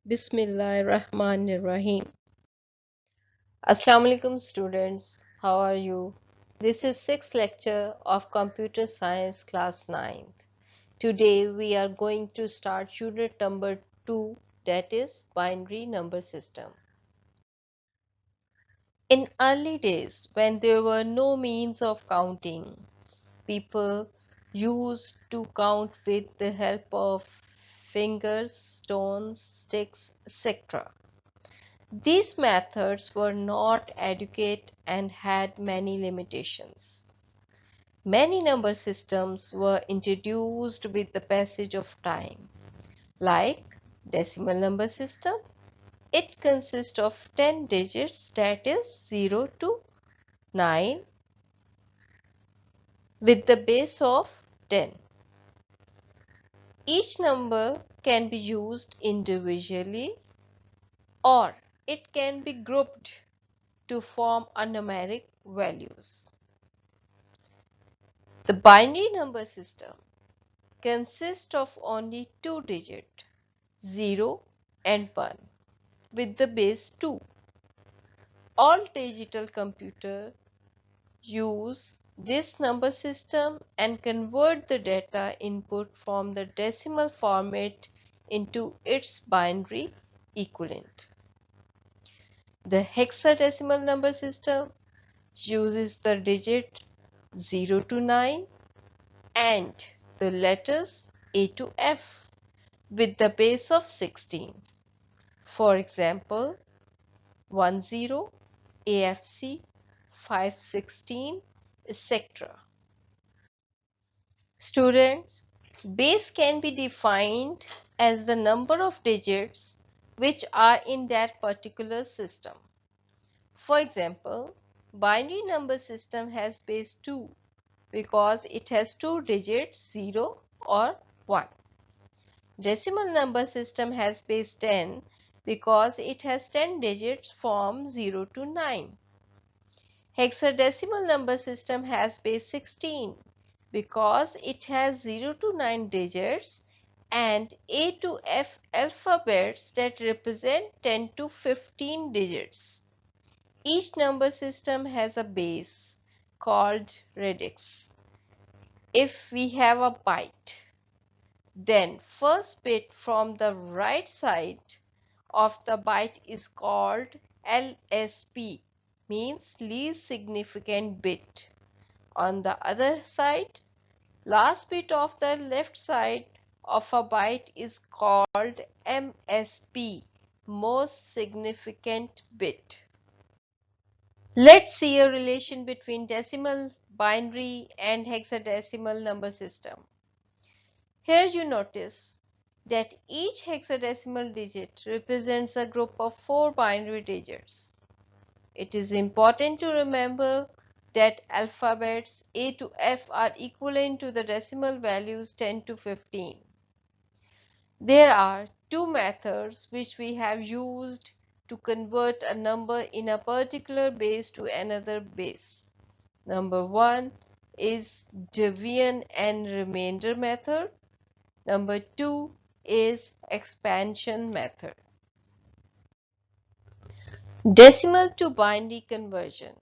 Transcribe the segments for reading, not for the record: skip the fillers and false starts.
Bismillahirrahmanirrahim. Assalamu alaikum students, how are you? This is 6th lecture of Computer Science class 9th. Today we are going to start unit number 2, that is binary number system. In early days when there were no means of counting, people used to count with the help of fingers, stones, sticks, etc. These methods were not adequate and had many limitations. Many number systems were introduced with the passage of time, like decimal number system. It consists of 10 digits, that is 0 to 9, with the base of 10. Each number can be used individually or it can be grouped to form a numeric values. The binary number system consists of only two digits, 0 and 1, with the base 2. All digital computers use this number system and convert the data input from the decimal format into its binary equivalent. The hexadecimal number system uses the digit 0 to 9 and the letters A to F with the base of 16. For example, 10, AFC, 516, etc. Students, base can be defined as the number of digits which are in that particular system. For example, binary number system has base 2 because it has two digits 0 or 1. Decimal number system has base 10 because it has 10 digits from 0 to 9. Hexadecimal number system has base 16 because it has 0 to 9 digits and A to F alphabets that represent 10 to 15 digits. Each number system has a base called Radix. If we have a byte, then first bit from the right side of the byte is called LSB, means least significant bit. On the other side, last bit of the left side of a byte is called MSB, most significant bit. Let's see a relation between decimal, binary and hexadecimal number system. Here you notice that each hexadecimal digit represents a group of 4 binary digits. It is important to remember that alphabets A to F are equivalent to the decimal values 10 to 15. There are two methods which we have used to convert a number in a particular base to another base. Number 1 is division and remainder method. Number 2 is expansion method. Decimal to binary conversion.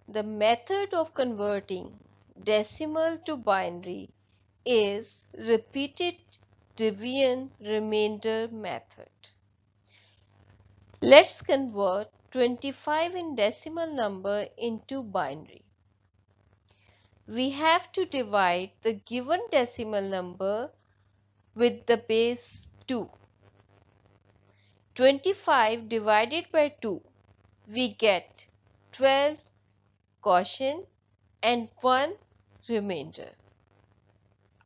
The method of converting decimal to binary is repeated division remainder method. Let's convert 25 in decimal number into binary. We have to divide the given decimal number with the base 2. 25 divided by 2, we get 12 quotient and 1 remainder.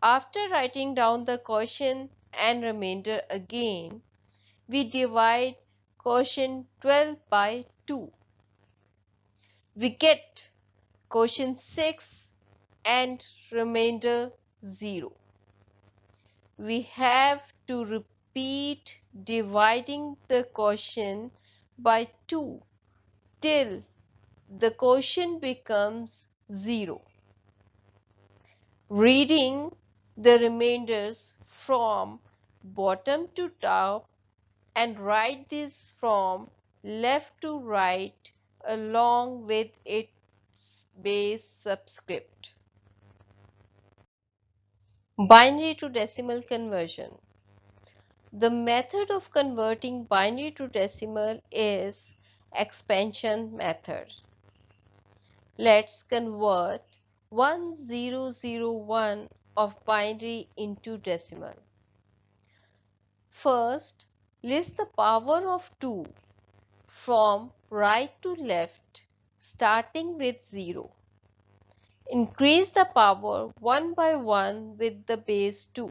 After writing down the quotient and remainder again, we divide quotient 12 by 2. We get quotient 6 and remainder 0. We have to repeat dividing the quotient by 2 till the quotient becomes 0. Reading the remainders from bottom to top and write this from left to right along with its base subscript. Binary to decimal conversion. The method of converting binary to decimal is expansion method. Let's convert 1001 of binary into decimal. First, list the power of 2 from right to left starting with 0. Increase the power one by one with the base 2.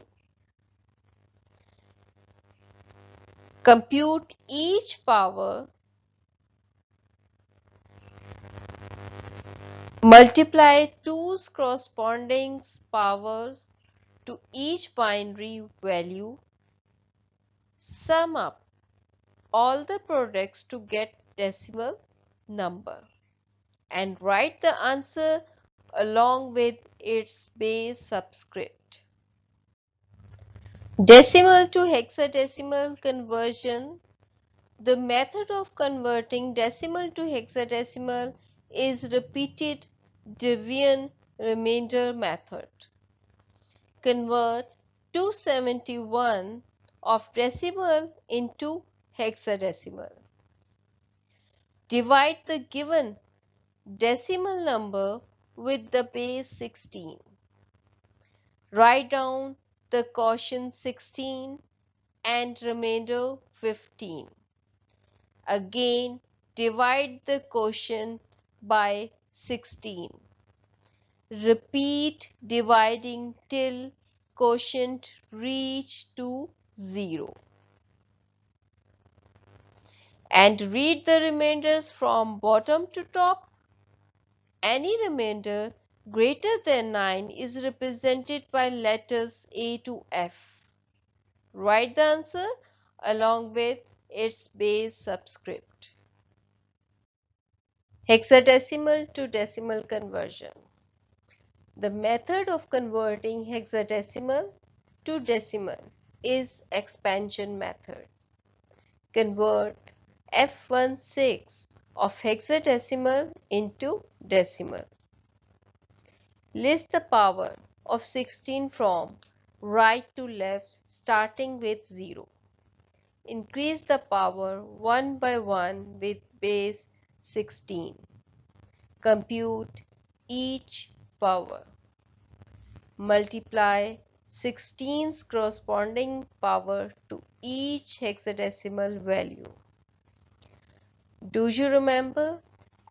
Compute each power. Multiply 2's corresponding powers to each binary value. Sum up all the products to get decimal number and write the answer along with its base subscript. Decimal to hexadecimal conversion. The method of converting decimal to hexadecimal is repeated division remainder method. Convert 271 of decimal into hexadecimal. Divide the given decimal number with the base 16. Write down the quotient 16 and remainder 15. Again, divide the quotient by 16. Repeat dividing till quotient reach to 0. And read the remainders from bottom to top. Any remainder greater than 9 is represented by letters A to F. Write the answer along with its base subscript. Hexadecimal to decimal conversion. The method of converting hexadecimal to decimal is expansion method. Convert F16 of hexadecimal into decimal. List the power of 16 from right to left starting with 0. Increase the power one by one with base 16. Compute each power. Multiply 16's corresponding power to each hexadecimal value. Do you remember?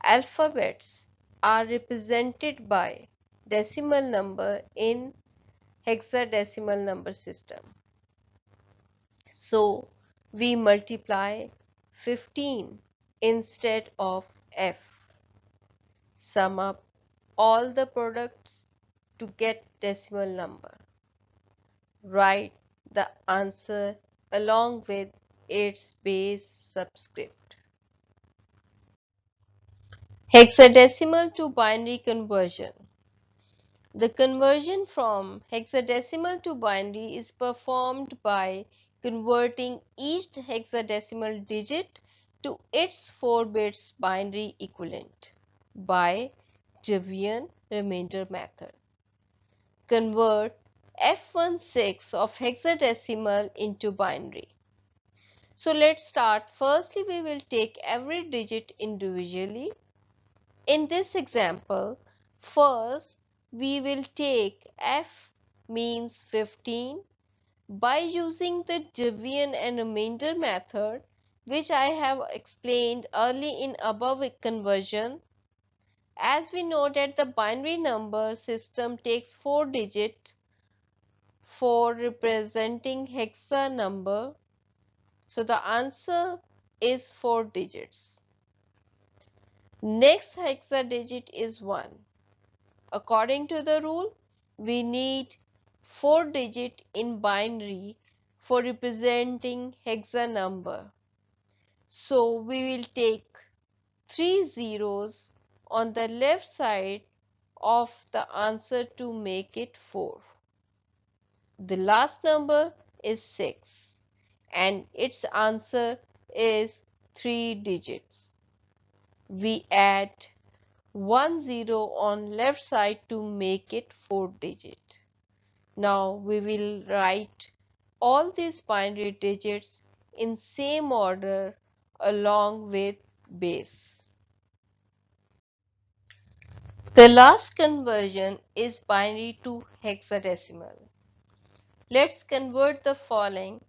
Alphabets are represented by decimal number in hexadecimal number system. So we multiply 15 instead of F. Sum up all the products to get decimal number. Write the answer along with its base subscript. Hexadecimal to binary conversion. The conversion from hexadecimal to binary is performed by converting each hexadecimal digit to its 4 bits binary equivalent by division remainder method. Convert F16 of hexadecimal into binary. So let's start. Firstly, we will take every digit individually. In this example, first we will take F means 15 by using the division and remainder method, which I have explained early in above conversion. As we know that the binary number system takes 4 digits for representing hexa number, so the answer is 4 digits. Next hexa digit is 1. According to the rule, we need 4 digit in binary for representing hexa number. So we will take 3 zeros on the left side of the answer to make it 4. The last number is 6 and its answer is 3 digits. We add 1 0 on left side to make it 4 digit. Now we will write all these binary digits in same order along with base. The last conversion is binary to hexadecimal. Let's convert the following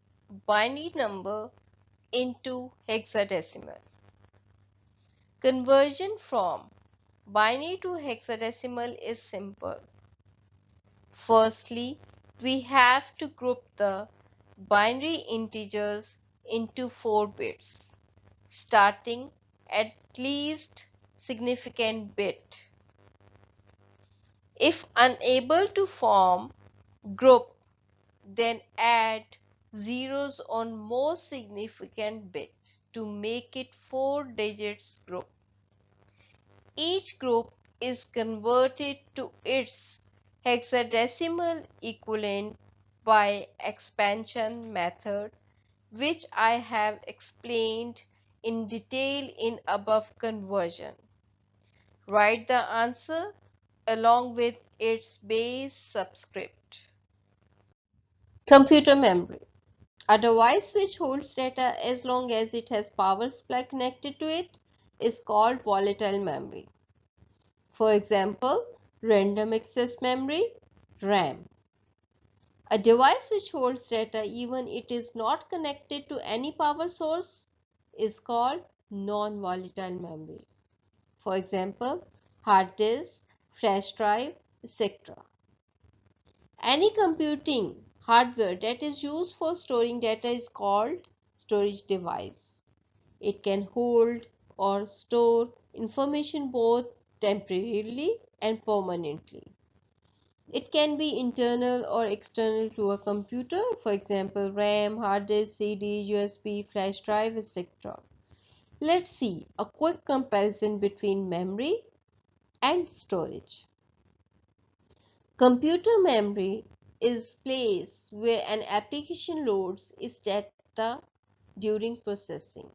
binary number into hexadecimal. Conversion from binary to hexadecimal is simple. Firstly, we have to group the binary integers into 4 bits, starting at least significant bit. If unable to form group, then add zeros on most significant bit to make it 4 digits group. Each group is converted to its hexadecimal equivalent by expansion method, which I have explained in detail in above conversion. Write the answer along with its base subscript. Computer memory. A device which holds data as long as it has power supply connected to it is called volatile memory. For example, random access memory, RAM. A device which holds data even it is not connected to any power source is called non-volatile memory. For example, hard disk, flash drive, etc. Any computing hardware that is used for storing data is called storage device. It can hold or store information both temporarily and permanently. It can be internal or external to a computer, for example, RAM, hard disk, CD, USB, flash drive, etc. Let's see a quick comparison between memory and storage. Computer memory is place where an application loads its data during processing,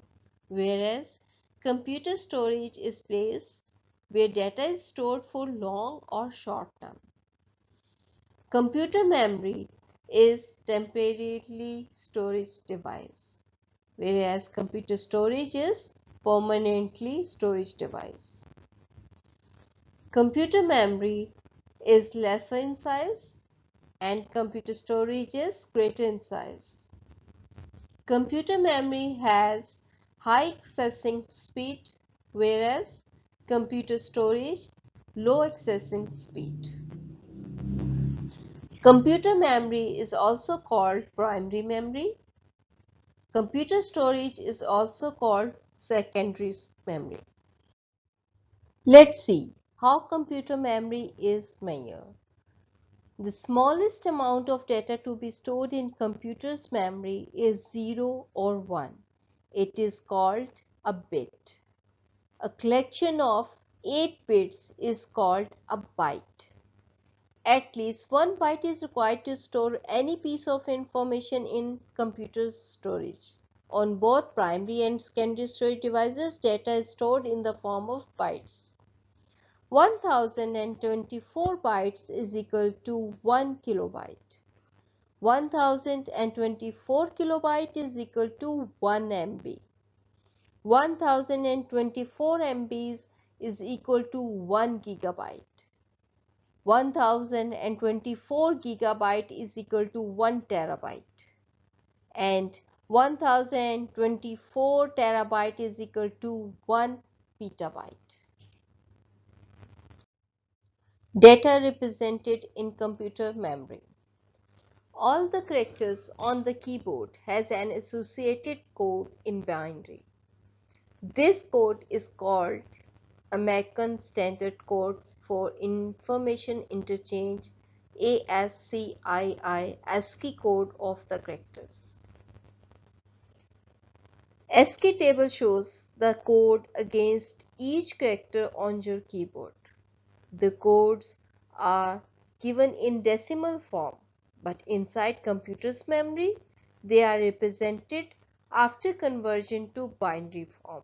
whereas computer storage is place where data is stored for long or short term. Computer memory is temporarily storage device, whereas computer storage is permanently storage device. Computer memory is lesser in size and computer storage is greater in size. Computer memory has high accessing speed, whereas computer storage low accessing speed. Computer memory is also called primary memory. Computer storage is also called secondary memory. Let's see how computer memory is measured. The smallest amount of data to be stored in computer's memory is 0 or 1. It is called a bit. A collection of 8 bits is called a byte. At least 1 byte is required to store any piece of information in computer's storage. On both primary and secondary storage devices, data is stored in the form of bytes. 1024 bytes is equal to 1 kilobyte. 1024 kilobyte is equal to 1 MB. 1024 MBs is equal to 1 gigabyte. 1024 gigabyte is equal to 1 terabyte. And 1024 terabyte is equal to 1 petabyte. Data represented in computer memory. All the characters on the keyboard has an associated code in binary. This code is called American Standard Code for Information Interchange, ASCII, ASCII code of the characters. ASCII table shows the code against each character on your keyboard. The codes are given in decimal form, but inside computer's memory, They are represented after conversion to binary form.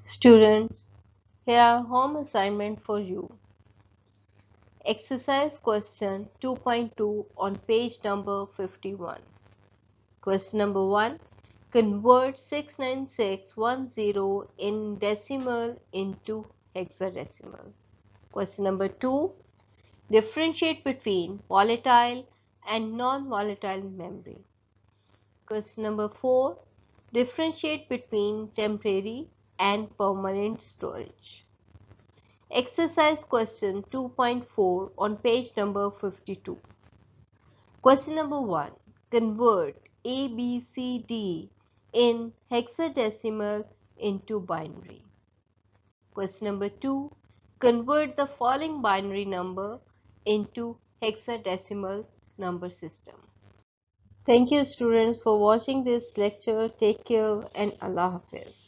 Students, here are home assignment for you. Exercise question 2.2 on page number 51. Question number 1. Convert 69610 in decimal into hexadecimal. Question number 2. Differentiate between volatile and non-volatile memory. Question number 4. Differentiate between temporary and permanent storage. Exercise question 2.4 on page number 52. Question number 1. Convert A, B, C, D in hexadecimal into binary. Question number 2. Convert the following binary number into hexadecimal number system. Thank you students for watching this lecture. Take care and Allah Hafiz.